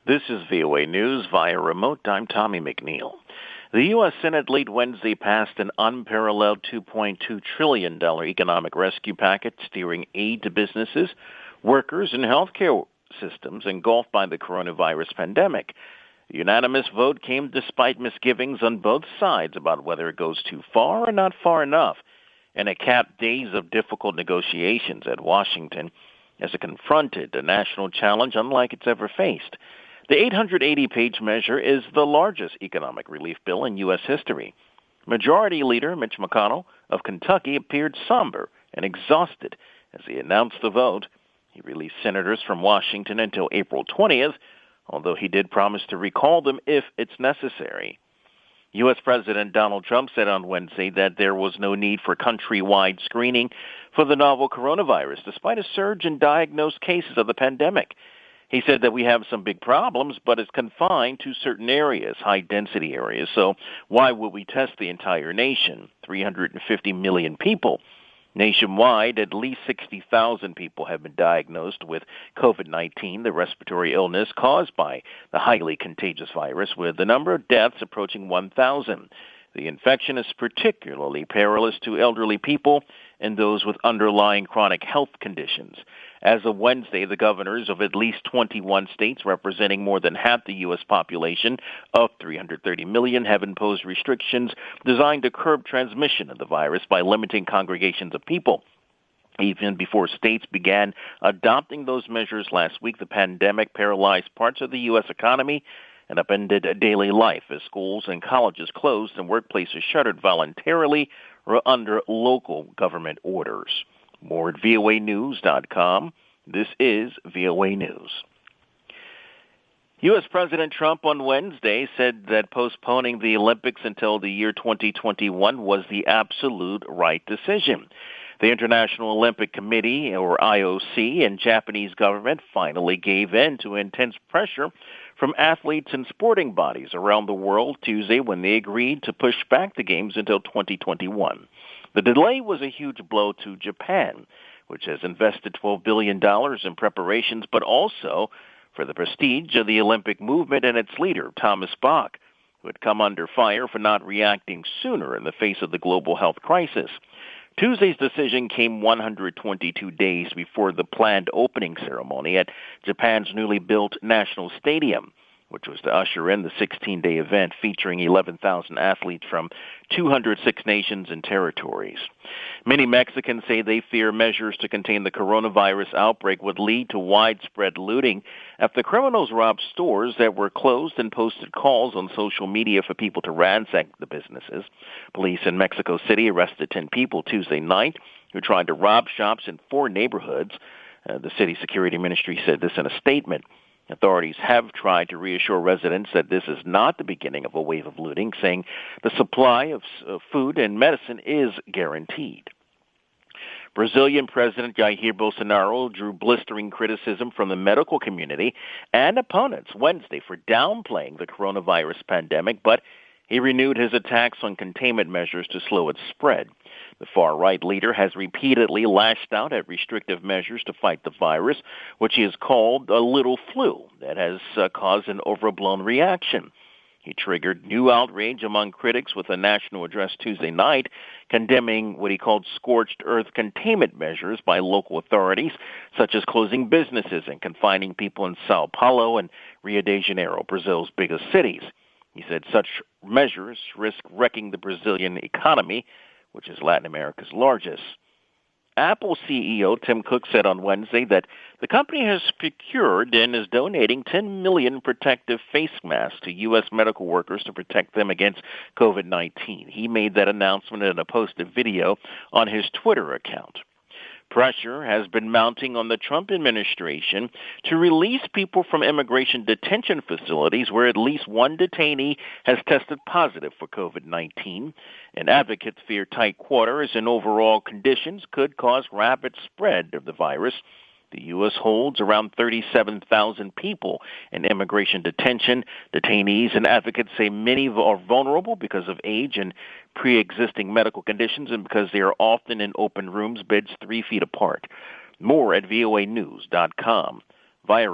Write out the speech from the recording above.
This is VOA News via remote. I'm Tommy McNeil. The U.S. Senate late Wednesday passed an unparalleled $2.2 trillion economic rescue package steering aid to businesses, workers, and healthcare systems engulfed by the coronavirus pandemic. The unanimous vote came despite misgivings on both sides about whether it goes too far or not far enough, and it capped days of difficult negotiations at Washington as it confronted a national challenge unlike it's ever faced. The 880-page measure is the largest economic relief bill in U.S. history. Majority Leader Mitch McConnell of Kentucky appeared somber and exhausted as he announced the vote. He released senators from Washington until April 20th, although he did promise to recall them if it's necessary. U.S. President Donald Trump said on Wednesday that there was no need for countrywide screening for the novel coronavirus, despite a surge in diagnosed cases of the pandemic. He said that we have some big problems, but it's confined to certain areas, high-density areas. So why would we test the entire nation, 350 million people? Nationwide, at least 60,000 people have been diagnosed with COVID-19, the respiratory illness caused by the highly contagious virus, with the number of deaths approaching 1,000. The infection is particularly perilous to elderly people and those with underlying chronic health conditions. As of Wednesday, the governors of at least 21 states, representing more than half the U.S. population of 330 million, have imposed restrictions designed to curb transmission of the virus by limiting congregations of people. Even before states began adopting those measures last week, the pandemic paralyzed parts of the U.S. economy and upended daily life as schools and colleges closed and workplaces shuttered voluntarily or under local government orders. More at voanews.com. This is VOA News. U.S. President Trump on Wednesday said that postponing the Olympics until the year 2021 was the absolute right decision. The International Olympic Committee, or IOC, and Japanese government finally gave in to intense pressure from athletes and sporting bodies around the world Tuesday when they agreed to push back the Games until 2021. The delay was a huge blow to Japan, which has invested $12 billion in preparations, but also for the prestige of the Olympic movement and its leader, Thomas Bach, who had come under fire for not reacting sooner in the face of the global health crisis. Tuesday's decision came 122 days before the planned opening ceremony at Japan's newly built National Stadium, which was to usher in the 16-day event featuring 11,000 athletes from 206 nations and territories. Many Mexicans say they fear measures to contain the coronavirus outbreak would lead to widespread looting after criminals robbed stores that were closed and posted calls on social media for people to ransack the businesses. Police in Mexico City arrested 10 people Tuesday night who tried to rob shops in 4 neighborhoods. The city security ministry said this in a statement. Authorities have tried to reassure residents that this is not the beginning of a wave of looting, saying the supply of food and medicine is guaranteed. Brazilian President Jair Bolsonaro drew blistering criticism from the medical community and opponents Wednesday for downplaying the coronavirus pandemic, but he renewed his attacks on containment measures to slow its spread. The far-right leader has repeatedly lashed out at restrictive measures to fight the virus, which he has called a little flu that has caused an overblown reaction. He triggered new outrage among critics with a national address Tuesday night, condemning what he called scorched earth containment measures by local authorities, such as closing businesses and confining people in Sao Paulo and Rio de Janeiro, Brazil's biggest cities. He said such measures risk wrecking the Brazilian economy, which is Latin America's largest. Apple CEO Tim Cook said on Wednesday that the company has procured and is donating 10 million protective face masks to U.S. medical workers to protect them against COVID-19. He made that announcement in a posted video on his Twitter account. Pressure has been mounting on the Trump administration to release people from immigration detention facilities where at least one detainee has tested positive for COVID-19. And advocates fear tight quarters and overall conditions could cause rapid spread of the virus. The U.S. holds around 37,000 people in immigration detention. Detainees and advocates say many are vulnerable because of age and pre-existing medical conditions and because they are often in open rooms, beds 3 feet apart. More at voanews.com. Via